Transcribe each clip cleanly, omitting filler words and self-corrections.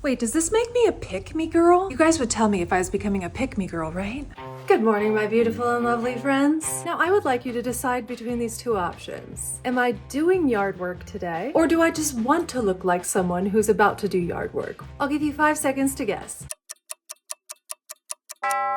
Wait, does this make me a pick-me girl? You guys would tell me if I was becoming a pick-me girl, right? Good morning, my beautiful and lovely friends. Now, I would like you to decide between these two options. Am I doing yard work today, or do I just want to look like someone who's about to do yard work? I'll give you 5 seconds to guess.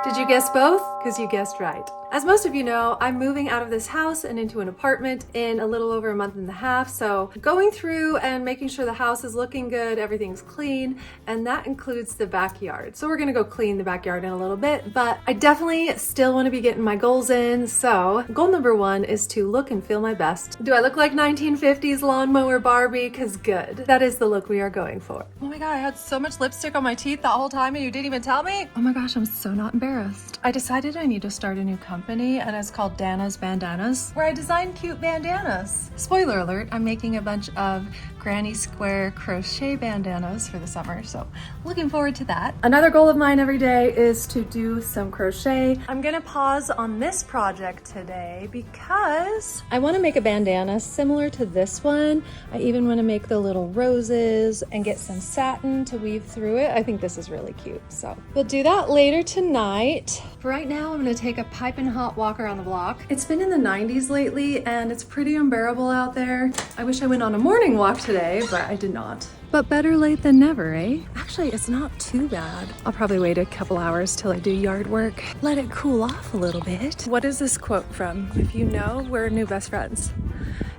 Did you guess both? Because you guessed right. As most of you know, I'm moving out of this house and into an apartment in a little over a month and a half. So going through and making sure the house is looking good, everything's clean, and that includes the backyard. So we're gonna go clean the backyard in a little bit, but I definitely still wanna be getting my goals in. So goal number 1 is to look and feel my best. Do I look like 1950s lawnmower Barbie? Cause good. That is the look we are going for. Oh my God, I had so much lipstick on my teeth that whole time and you didn't even tell me? Oh my gosh, I'm so not embarrassed. I decided I need to start a new company and it's called Danna's Bandanas, where I design cute bandanas. Spoiler alert, I'm making a bunch of granny square crochet bandanas for the summer, so looking forward to that. Another goal of mine every day is to do some crochet. I'm gonna pause on this project today because I wanna make a bandana similar to this one. I even wanna make the little roses and get some satin to weave through it. I think this is really cute, so we'll do that later tonight. For right now, I'm gonna take a piping hot walk around the block. It's been in the 90s lately and it's pretty unbearable out there. I wish I went on a morning walk today, but I did not. But better late than never, eh? Actually, it's not too bad. I'll probably wait a couple hours till I do yard work. Let it cool off a little bit. What is this quote from? If you know, we're new best friends.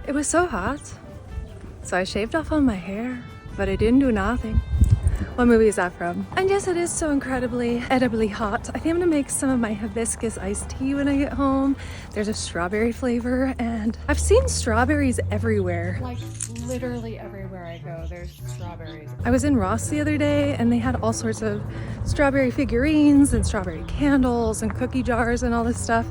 It was so hot, so I shaved off all my hair, but it didn't do nothing. What movie is that from? And yes, it is so incredibly edibly hot. I think I'm gonna make some of my hibiscus iced tea when I get home. There's a strawberry flavor and I've seen strawberries everywhere. Like literally everywhere I go, there's strawberries. I was in Ross the other day and they had all sorts of strawberry figurines and strawberry candles and cookie jars and all this stuff.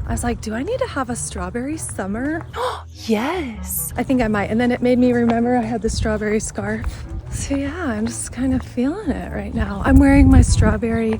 I was like, do I need to have a strawberry summer? Yes, I think I might. And then it made me remember I had the strawberry scarf. So yeah, I'm just kind of feeling it right now. I'm wearing my strawberry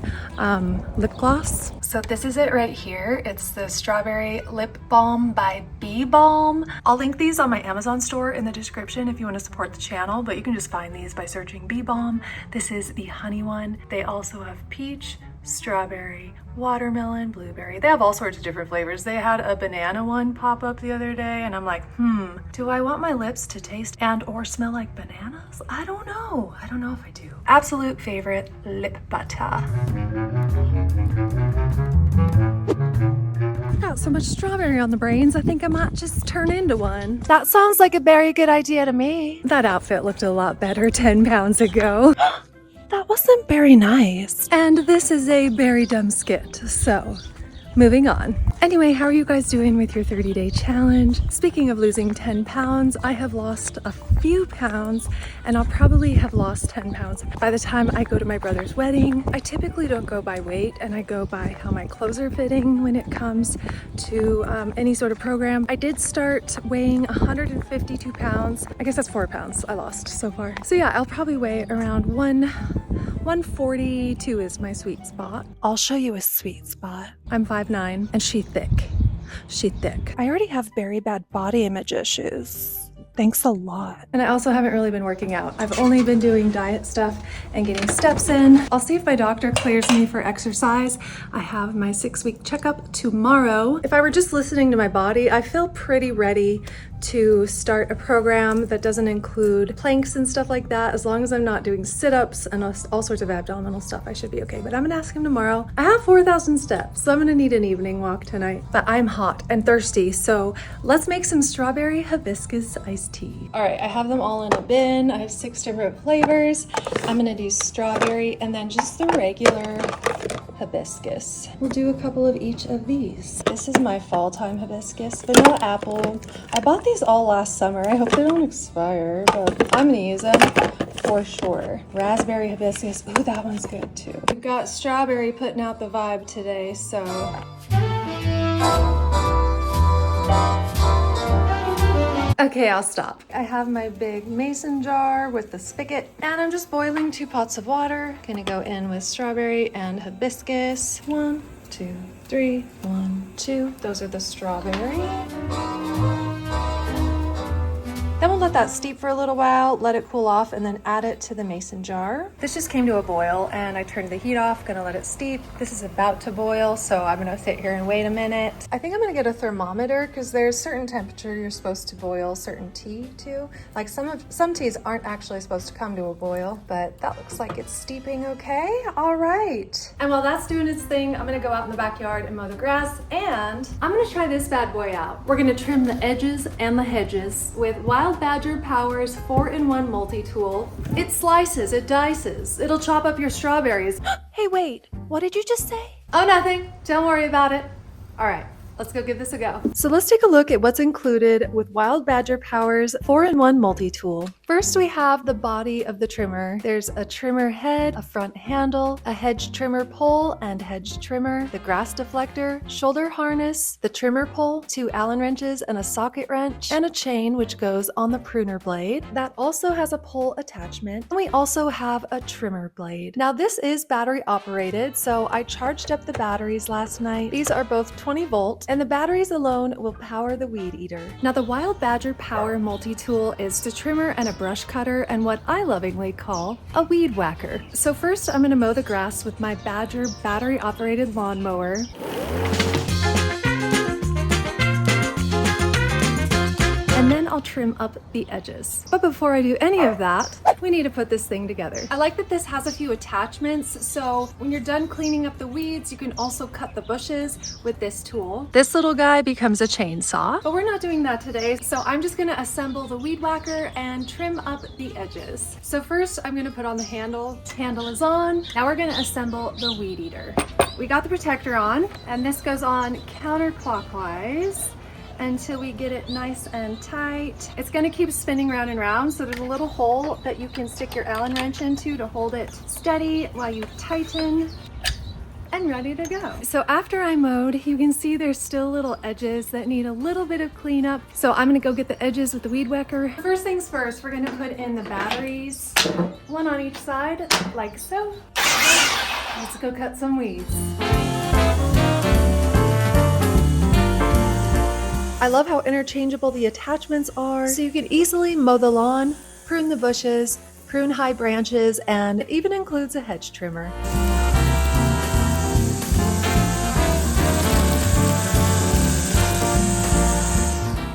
lip gloss. So this is it right here. It's the Strawberry Lip Balm by Bee Balm. I'll link these on my Amazon store in the description if you want to support the channel, but you can just find these by searching Bee Balm. This is the honey one. They also have peach, strawberry, watermelon, blueberry. They have all sorts of different flavors. They had a banana one pop up the other day and I'm like, do I want my lips to taste and or smell like bananas? I don't know. I don't know if I do. Absolute favorite lip butter. I got so much strawberry on the brains, I think I might just turn into one. That sounds like a very good idea to me. That outfit looked a lot better 10 pounds ago. That wasn't very nice. And this is a very dumb skit, so moving on. Anyway, how are you guys doing with your 30-day challenge? Speaking of losing 10 pounds, I have lost a few pounds and I'll probably have lost 10 pounds by the time I go to my brother's wedding. I typically don't go by weight and I go by how my clothes are fitting when it comes to any sort of program. I did start weighing 152 pounds. I guess that's 4 pounds I lost so far. So yeah, I'll probably weigh around 142 is my sweet spot. I'll show you a sweet spot. I'm 5'9" and she thick. She thick. I already have very bad body image issues. Thanks a lot. And I also haven't really been working out. I've only been doing diet stuff and getting steps in. I'll see if my doctor clears me for exercise. I have my 6-week checkup tomorrow. If I were just listening to my body, I feel pretty ready to start a program that doesn't include planks and stuff like that. As long as I'm not doing sit-ups and all sorts of abdominal stuff, I should be okay. But I'm gonna ask him tomorrow. I have 4,000 steps, so I'm gonna need an evening walk tonight. But I'm hot and thirsty, so let's make some strawberry hibiscus iced tea. All right, I have them all in a bin. I have 6 different flavors. I'm gonna do strawberry and then just the regular hibiscus. We'll do a couple of each of these. This is my fall time hibiscus, vanilla apple. I bought these all last summer. I hope they don't expire, but I'm gonna use them for sure. Raspberry hibiscus. Ooh, that one's good too. We've got strawberry putting out the vibe today, so. Okay, I'll stop. I have my big mason jar with the spigot and I'm just boiling 2 pots of water. Gonna go in with strawberry and hibiscus. 1, 2, 3, 1, 2. Those are the strawberry. Then we'll let that steep for a little while, let it cool off, and then add it to the mason jar. This just came to a boil and I turned the heat off, gonna let it steep. This is about to boil, so I'm gonna sit here and wait a minute. I think I'm gonna get a thermometer because there's certain temperature you're supposed to boil certain tea to. Like some teas aren't actually supposed to come to a boil, but that looks like it's steeping okay. All right. And while that's doing its thing, I'm gonna go out in the backyard and mow the grass, and I'm gonna try this bad boy out. We're gonna trim the edges and the hedges with Wild Badger Power's 4-in-1 multi-tool. It slices, it dices, it'll chop up your strawberries. Hey, wait, what did you just say? Oh, nothing. Don't worry about it. All right. Let's go give this a go. So let's take a look at what's included with Wild Badger Power's 4-in-1 multi-tool. First, we have the body of the trimmer. There's a trimmer head, a front handle, a hedge trimmer pole and hedge trimmer, the grass deflector, shoulder harness, the trimmer pole, 2 Allen wrenches and a socket wrench, and a chain which goes on the pruner blade. That also has a pole attachment. And we also have a trimmer blade. Now this is battery operated, so I charged up the batteries last night. These are both 20 volt, and the batteries alone will power the weed eater. Now the Wild Badger Power multi-tool is the trimmer and a brush cutter and what I lovingly call a weed whacker. So first I'm gonna mow the grass with my Badger battery operated lawnmower. And then I'll trim up the edges. But before I do any of that, we need to put this thing together. I like that this has a few attachments, so when you're done cleaning up the weeds, you can also cut the bushes with this tool. This little guy becomes a chainsaw, but we're not doing that today, so I'm just gonna assemble the weed whacker and trim up the edges. So first, I'm gonna put on the handle. Handle is on. Now we're gonna assemble the weed eater. We got the protector on, and this goes on counterclockwise until we get it nice and tight. It's gonna keep spinning round and round, so there's a little hole that you can stick your Allen wrench into to hold it steady while you tighten, and ready to go. So after I mowed, you can see there's still little edges that need a little bit of cleanup. So I'm gonna go get the edges with the weed whacker. First things first, we're gonna put in the batteries, one on each side, like so. Let's go cut some weeds. I love how interchangeable the attachments are, so you can easily mow the lawn, prune the bushes, prune high branches, and even includes a hedge trimmer.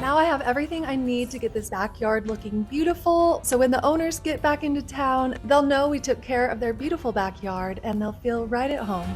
Now I have everything I need to get this backyard looking beautiful, so when the owners get back into town, they'll know we took care of their beautiful backyard and they'll feel right at home.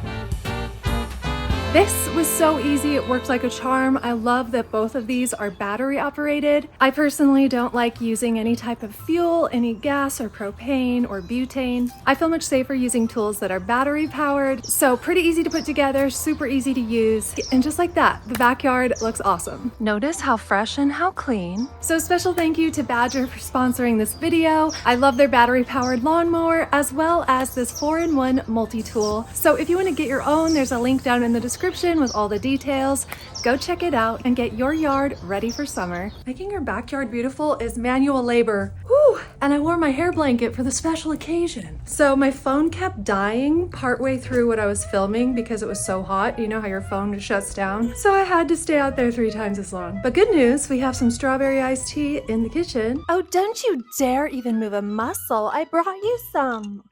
This was so easy, it worked like a charm. I love that both of these are battery operated. I personally don't like using any type of fuel, any gas or propane or butane. I feel much safer using tools that are battery powered. So pretty easy to put together, super easy to use. And just like that, the backyard looks awesome. Notice how fresh and how clean. So special thank you to Badger for sponsoring this video. I love their battery powered lawnmower as well as this 4-in-1 multi-tool. So if you want to get your own, there's a link down in the description with all the details. Go check it out and get your yard ready for summer. Making your backyard beautiful is manual labor. Whew! And I wore my hair blanket for the special occasion. So my phone kept dying partway through what I was filming because it was so hot. You know how your phone just shuts down? So I had to stay out there 3 times as long. But good news, we have some strawberry iced tea in the kitchen. Oh, don't you dare even move a muscle. I brought you some.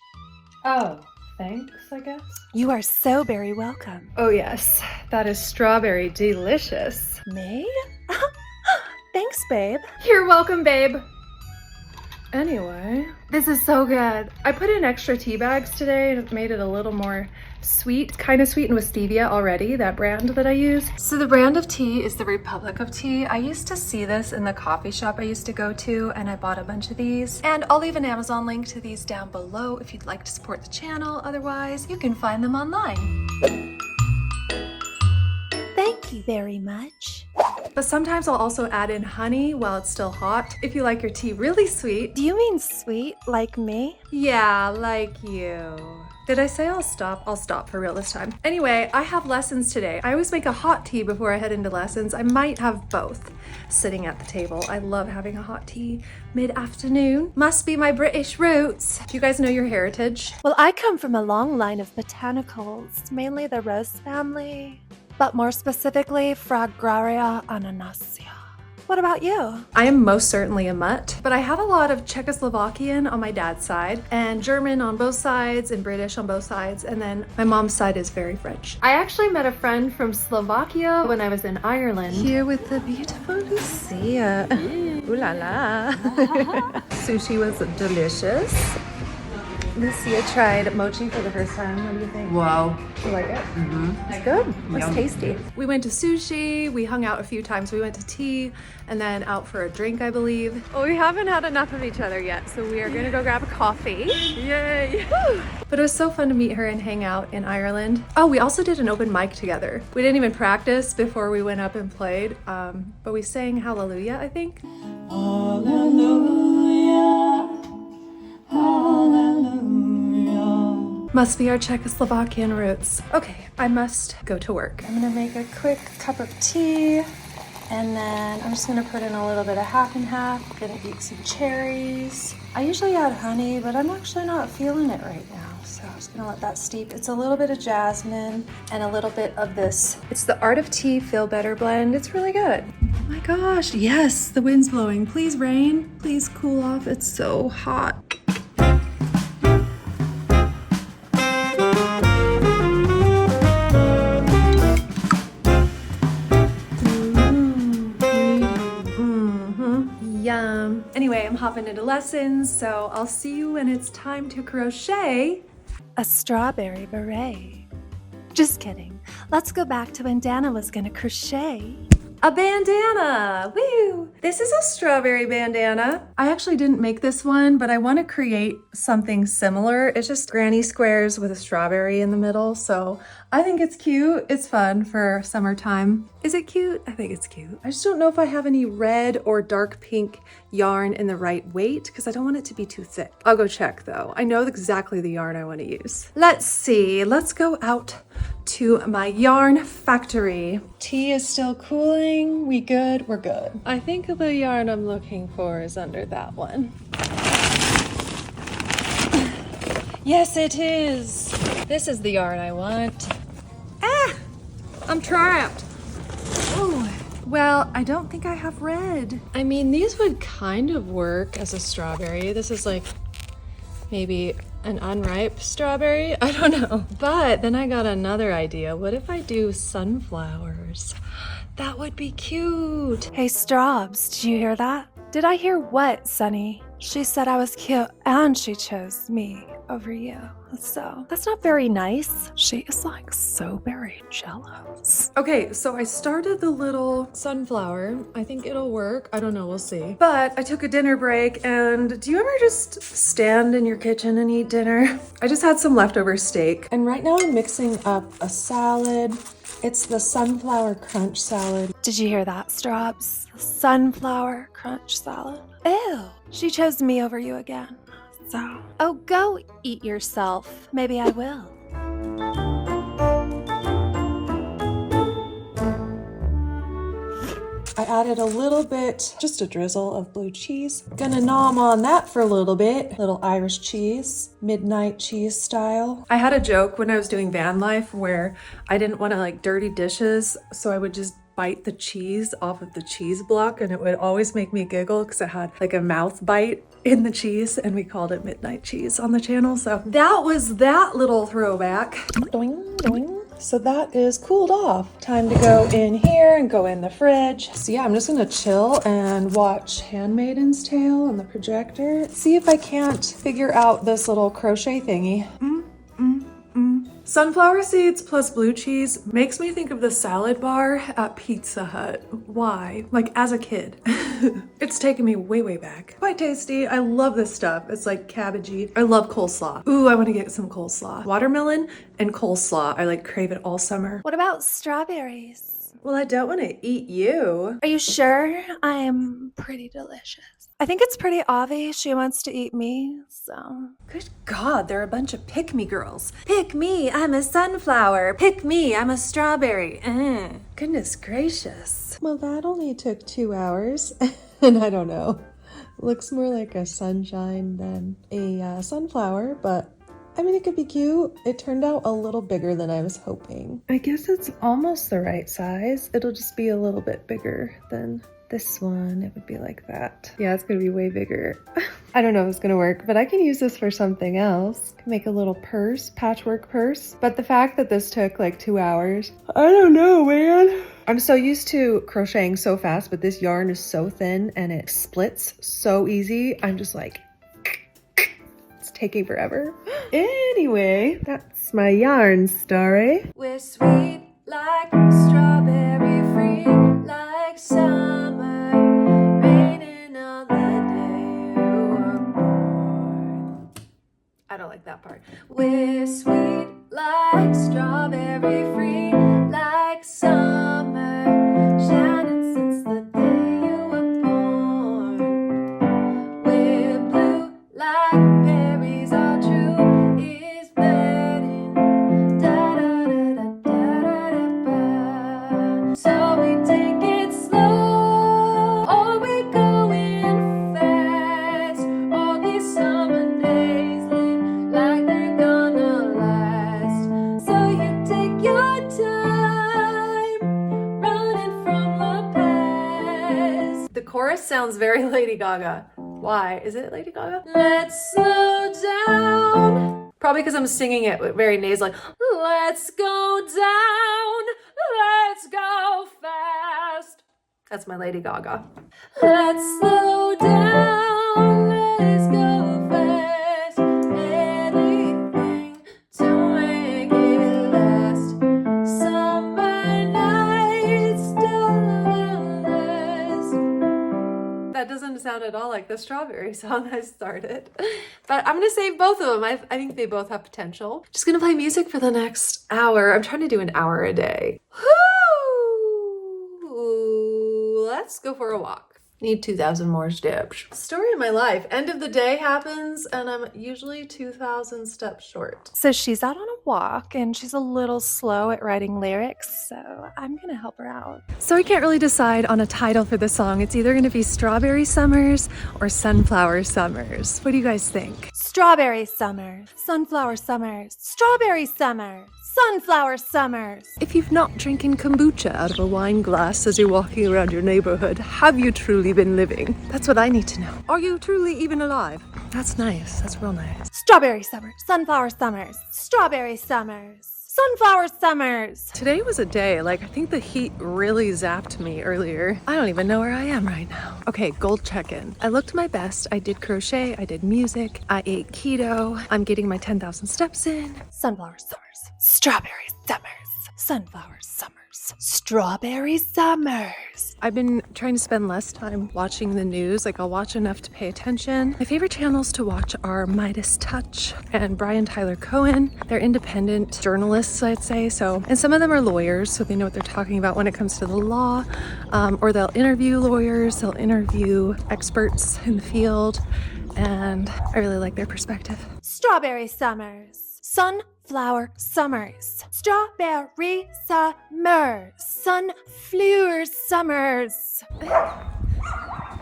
Oh. Thanks, I guess. You are so very welcome. Oh yes, that is strawberry delicious. Me? Thanks, babe. You're welcome, babe. Anyway, this is so good. I put in extra tea bags today and it made it a little more sweet, kind of sweetened with stevia already, that brand that I use. So the brand of tea is the Republic of Tea. I used to see this in the coffee shop I used to go to and I bought a bunch of these. And I'll leave an Amazon link to these down below if you'd like to support the channel. Otherwise, you can find them online. Thank you very much. But sometimes I'll also add in honey while it's still hot if you like your tea really sweet. Do you mean sweet like me? Yeah, like you. Did I say I'll stop? I'll stop for real this time. Anyway, I have lessons today. I always make a hot tea before I head into lessons. I might have both sitting at the table. I love having a hot tea mid-afternoon. Must be my British roots. Do you guys know your heritage? Well, I come from a long line of botanicals, mainly the rose family, but more specifically, Fragraria ananassia. What about you? I am most certainly a mutt, but I have a lot of Czechoslovakian on my dad's side and German on both sides and British on both sides, and then my mom's side is very French. I actually met a friend from Slovakia when I was in Ireland. Here with the beautiful Lucia. Ooh la la. Sushi was delicious. Lucia tried mochi for the first time. What do you think? Wow. You like it? Mm-hmm. It's good. It's Yum. tasty. We went to sushi. We hung out a few times. We went to tea and then out for a drink, I believe. Well, we haven't had enough of each other yet, so we are gonna go grab a coffee. Yay! Woo! But it was so fun to meet her and hang out in Ireland. Oh, we also did an open mic together. We didn't even practice before we went up and played, but we sang Hallelujah, I think. Hallelujah. Hallelujah. Must be our Czechoslovakian roots. Okay, I must go to work. I'm gonna make a quick cup of tea, and then I'm just gonna put in a little bit of half and half. Gonna eat some cherries. I usually add honey, but I'm actually not feeling it right now, so I'm just gonna let that steep. It's a little bit of jasmine and a little bit of this. It's the Art of Tea Feel Better blend. It's really good. Oh my gosh, yes, the wind's blowing. Please rain, please cool off. It's so hot. Yum. Anyway, I'm hopping into lessons, so I'll see you when it's time to crochet. A strawberry beret. Just kidding. Let's go back to when Danna was gonna crochet. A bandana! Woo! This is a strawberry bandana. I actually didn't make this one, but I want to create something similar. It's just granny squares with a strawberry in the middle, so I think it's cute. It's fun for summertime. Is it cute? I think it's cute. I just don't know if I have any red or dark pink yarn in the right weight because I don't want it to be too thick. I'll go check though. I know exactly the yarn I want to use. Let's see. Let's go out to my yarn factory. Tea is still cooling. We good? We're good. I think the yarn I'm looking for is under that one. Yes, it is. This is the yarn I want. Ah! I'm trapped. Oh, well, I don't think I have red. I mean, these would kind of work as a strawberry. This is like maybe an unripe strawberry. I don't know. But then I got another idea. What if I do sunflowers? That would be cute. Hey, Straubs, did you hear that? Did I hear what, Sunny? She said I was cute and she chose me over you. So that's not very nice. She is like so very jealous. Okay, so I started the little sunflower. I think it'll work. I don't know, we'll see. But I took a dinner break, and do you ever just stand in your kitchen and eat dinner? I just had some leftover steak, and right now I'm mixing up a salad. It's the sunflower crunch salad. Did you hear that, Straubs? Sunflower crunch salad. Ew, she chose me over you again. So, oh, go eat yourself. Maybe I will. I added a little bit, just a drizzle of blue cheese. Gonna nom on that for a little bit. Little Irish cheese, midnight cheese style. I had a joke when I was doing van life where I didn't want to like dirty dishes, so I would just bite the cheese off of the cheese block, and it would always make me giggle because it had like a mouth bite in the cheese, and we called it midnight cheese on the channel. So that was that little throwback. Doing, doing. So that is cooled off. Time to go in here and go in the fridge. So yeah, I'm just gonna chill and watch Handmaid's Tale on the projector. See if I can't figure out this little crochet thingy. Sunflower seeds plus blue cheese makes me think of the salad bar at Pizza Hut. Why? Like as a kid. It's taken me way, way back. Quite tasty. I love this stuff. It's like cabbagey. I love coleslaw. Ooh, I want to get some coleslaw. Watermelon and coleslaw. I like crave it all summer. What about strawberries? Well, I don't want to eat you. Are you sure? I am pretty delicious. I think it's pretty obvious she wants to eat me, so. Good God, they're a bunch of pick-me girls. Pick me, I'm a sunflower. Pick me, I'm a strawberry. Goodness gracious. Well, that only took 2 hours, and I don't know. Looks more like a sunshine than a sunflower, but I mean, it could be cute. It turned out a little bigger than I was hoping. I guess it's almost the right size. It'll just be a little bit bigger than this one, it would be like that. Yeah, it's gonna be way bigger. I don't know if it's gonna work, but I can use this for something else. Can make a little purse, patchwork purse. But the fact that this took like 2 hours, I don't know, man. I'm so used to crocheting so fast, but this yarn is so thin and it splits so easy. I'm just like, it's taking forever. Anyway, that's my yarn story. We're sweet like strawberry, free like summer, raining on the day you were born. I don't like that part. We're sweet like strawberry, free like summer, shining since the day you were born. We're blue like berries, all true is betting. Da da da da da da da. So we take it slow, or we going fast. All these summer days live like they're gonna last. So you take your time, running from the past. The chorus sounds very Lady Gaga. Why? Is it Lady Gaga? Let's slow down. Probably because I'm singing it very nasally. Let's go down. Let's go fast. That's my Lady Gaga. Let's slow down. Let's go fast. Anything to make it last. Summer nights still last. That doesn't sound at all like the strawberry song I started. But I'm gonna save both of them. I think they both have potential. Just gonna play music for the next hour. I'm trying to do an hour a day. Woo! Let's go for a walk. Need 2,000 more steps. Story of my life. End of the day happens and I'm usually 2,000 steps short. So she's out on a walk and she's a little slow at writing lyrics, so I'm gonna help her out. So I can't really decide on a title for the song. It's either gonna be Strawberry Summers or Sunflower Summers. What do you guys think? Strawberry Summers, Sunflower Summers, Strawberry Summers, Sunflower Summers. If you've not drinking kombucha out of a wine glass as you're walking around your neighborhood, have you truly been living? That's what I need to know. Are you truly even alive? That's nice. That's real nice. Strawberry Summers, Sunflower Summers, Strawberry Summers, Sunflower Summers. Today was a day, like I think the heat really zapped me earlier. I don't even know where I am right now. Okay, goal check-in. I looked my best. I did crochet, I did music, I ate keto. I'm getting my 10,000 steps in. Sunflower Summers, Strawberry Summers, Sunflower Summers, Strawberry Summers. I've been trying to spend less time watching the news. Like I'll watch enough to pay attention. My favorite channels to watch are Midas Touch and Brian Tyler Cohen. They're independent journalists, I'd say. And some of them are lawyers, so they know what they're talking about when it comes to the law. Or they'll interview lawyers, they'll interview experts in the field, and I really like their perspective. Strawberry Summers, Sunflower Summers, Strawberry Summers, Sunflower Summers.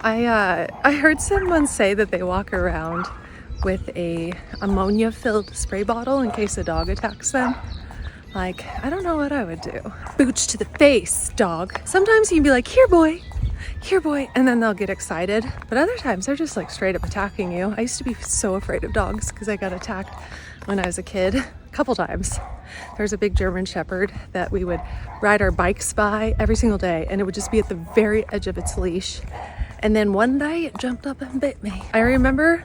I heard someone say that they walk around with a ammonia-filled spray bottle in case a dog attacks them. Like, I don't know what I would do. Boots to the face, dog. Sometimes you can be like, here boy, and then they'll get excited. But other times they're just like straight up attacking you. I used to be so afraid of dogs because I got attacked when I was a kid a couple times. There was a big German Shepherd that we would ride our bikes by every single day, and it would just be at the very edge of its leash. And then one day it jumped up and bit me. I remember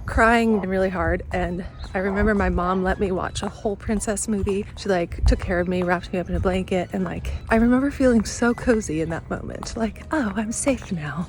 crying really hard, and I remember my mom let me watch a whole princess movie. She like took care of me, wrapped me up in a blanket, and like I remember feeling so cozy in that moment. Like, oh, I'm safe now.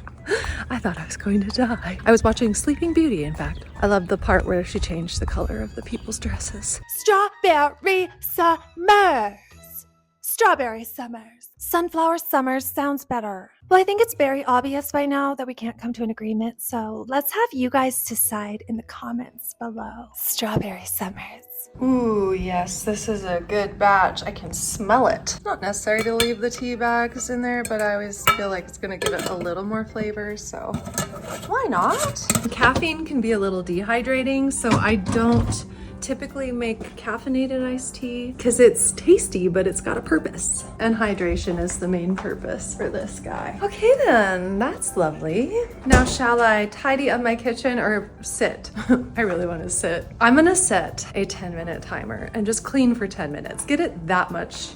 I thought I was going to die. I was watching Sleeping Beauty, in fact. I loved the part where she changed the color of the people's dresses. Strawberry Summers, Strawberry Summers, Sunflower Summers sounds better. Well, I think it's very obvious by now that we can't come to an agreement, so let's have you guys decide in the comments below. Strawberry Summers. Ooh, yes, this is a good batch. I can smell it. Not necessary to leave the tea bags in there, but I always feel like it's gonna give it a little more flavor, so why not? Caffeine can be a little dehydrating, so I don't typically make caffeinated iced tea because it's tasty, but it's got a purpose. And hydration is the main purpose for this guy. Okay then, that's lovely. Now shall I tidy up my kitchen or sit? I really want to sit. I'm gonna set a 10-minute timer and just clean for 10 minutes. Get it that much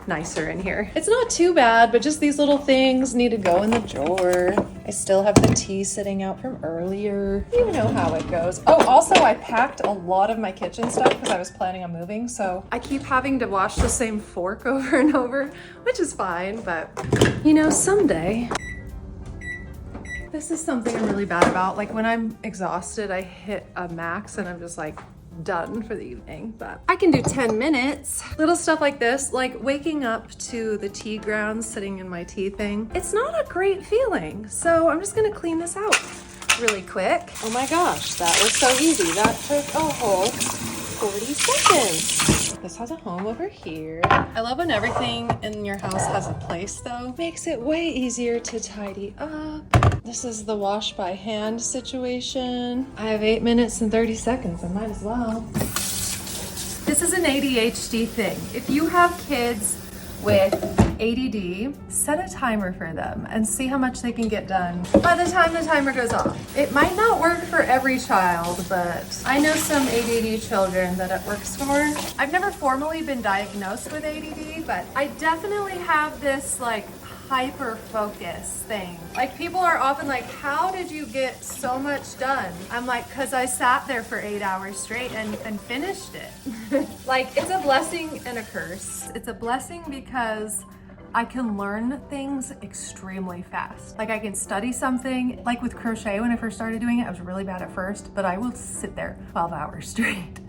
nicer in here. It's not too bad, but just these little things need to go in the drawer. I still have the tea sitting out from earlier. You know how it goes. Oh, also I packed a lot of my kitchen stuff because I was planning on moving, so I keep having to wash the same fork over and over, which is fine, but you know, someday. This is something I'm really bad about. Like when I'm exhausted, I hit a max and I'm just like, done for the evening, but I can do 10 minutes. Little stuff like this, like waking up to the tea grounds sitting in my tea thing. It's not a great feeling. So I'm just gonna clean this out really quick. Oh my gosh, that was so easy. That took a whole 40 seconds. This has a home over here. I love when everything in your house has a place though. Makes it way easier to tidy up. This is the wash by hand situation. I have 8 minutes and 30 seconds. I might as well. This is an ADHD thing. If you have kids with ADD, set a timer for them and see how much they can get done by the time the timer goes off. It might not work for every child, but I know some ADD children that it works for. I've never formally been diagnosed with ADD, but I definitely have this like hyper focus thing. Like people are often like, how did you get so much done? I'm like, cause I sat there for 8 hours straight and finished it. Like it's a blessing and a curse. It's a blessing because I can learn things extremely fast. Like I can study something, like with crochet when I first started doing it, I was really bad at first, but I will sit there 12 hours straight.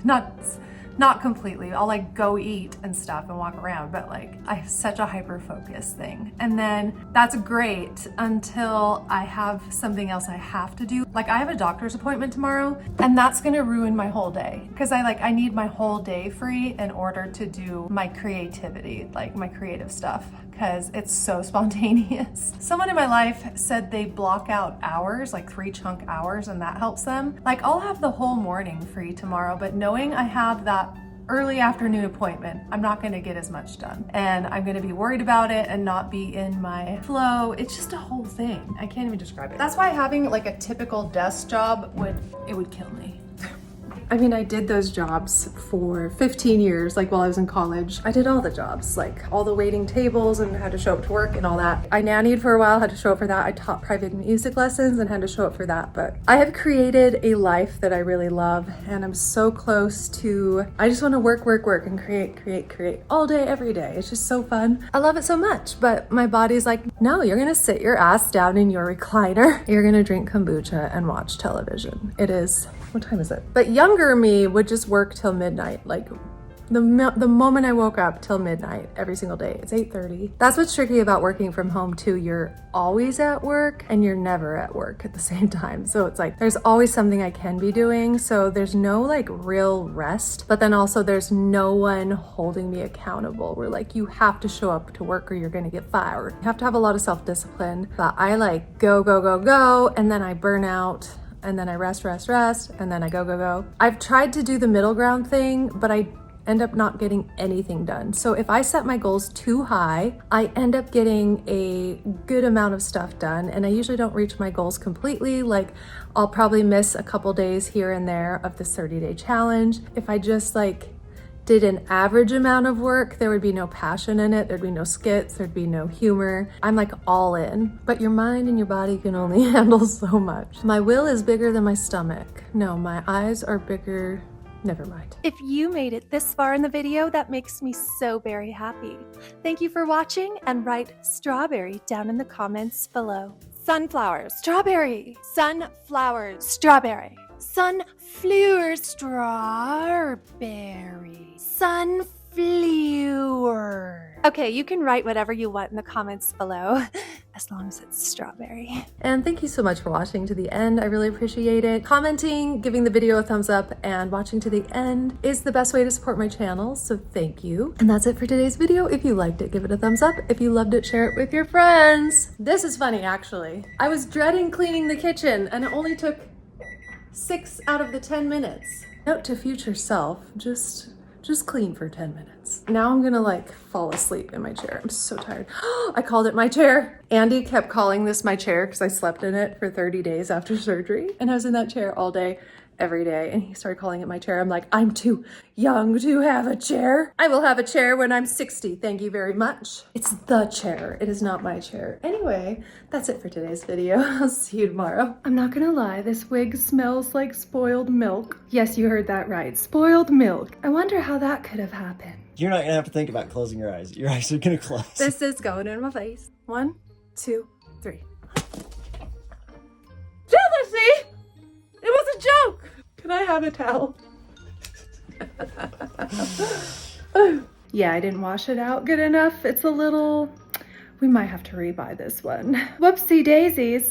Not completely. I'll like go eat and stuff and walk around, but like I have such a hyper focus thing. And then that's great until I have something else I have to do. Like I have a doctor's appointment tomorrow and that's gonna ruin my whole day because I need my whole day free in order to do my creativity, like my creative stuff, because it's so spontaneous. Someone in my life said they block out hours, like 3 chunk hours, and that helps them. Like I'll have the whole morning free tomorrow, but knowing I have that early afternoon appointment, I'm not gonna get as much done. And I'm gonna be worried about it and not be in my flow. It's just a whole thing. I can't even describe it. That's why having like a typical desk job would kill me. I mean, I did those jobs for 15 years, like while I was in college. I did all the jobs, like all the waiting tables and had to show up to work and all that. I nannied for a while, had to show up for that. I taught private music lessons and had to show up for that. But I have created a life that I really love and I'm so close to, I just want to work and create all day, every day. It's just so fun. I love it so much, but my body's like, no, you're gonna sit your ass down in your recliner. You're gonna drink kombucha and watch television. It is, what time is it? But younger me would just work till midnight, like the moment I woke up till midnight every single day. It's 8:30. That's what's tricky about working from home too. You're always at work and you're never at work at the same time. So it's like there's always something I can be doing. So there's no like real rest, but then also there's no one holding me accountable. We're like, you have to show up to work or you're gonna get fired. You have to have a lot of self-discipline. But I like go, and then I burn out. And then I rest, and then I go. I've tried to do the middle ground thing, but I end up not getting anything done. So if I set my goals too high, I end up getting a good amount of stuff done. And I usually don't reach my goals completely. Like I'll probably miss a couple days here and there of this 30-day challenge. If I just like did an average amount of work, there would be no passion in it. There'd be no skits, there'd be no humor. I'm like all in, but your mind and your body can only handle so much. My will is bigger than my stomach. No, my eyes are bigger. Never mind. If you made it this far in the video, that makes me so very happy. Thank you for watching and write strawberry down in the comments below. Sunflowers, strawberry, sunflowers, strawberry, sunflower, strawberry, sunflower. Okay, you can write whatever you want in the comments below, as long as it's strawberry. And thank you so much for watching to the end. I really appreciate it. Commenting, giving the video a thumbs up, and watching to the end is the best way to support my channel, so thank you. And that's it for today's video. If you liked it, give it a thumbs up. If you loved it, share it with your friends. This is funny, actually. I was dreading cleaning the kitchen, and it only took 6 out of the 10 minutes. Note to future self, just clean for 10 minutes. Now I'm gonna like fall asleep in my chair. I'm so tired. I called it my chair. Andy kept calling this my chair because I slept in it for 30 days after surgery. And I was in that chair all day, every day. And he started calling it my chair. I'm like, I'm too young to have a chair. I will have a chair when I'm 60. Thank you very much. It's the chair. It is not my chair. Anyway, that's it for today's video. I'll see you tomorrow. I'm not gonna lie, this wig smells like spoiled milk. Yes, you heard that right. Spoiled milk. I wonder how that could have happened. You're not gonna have to think about closing your eyes. Your eyes are gonna close. This is going in my face. 1, 2, 3. Jealousy! It was a joke! Can I have a towel? Yeah, I didn't wash it out good enough. It's a little... We might have to rebuy this one. Whoopsie daisies.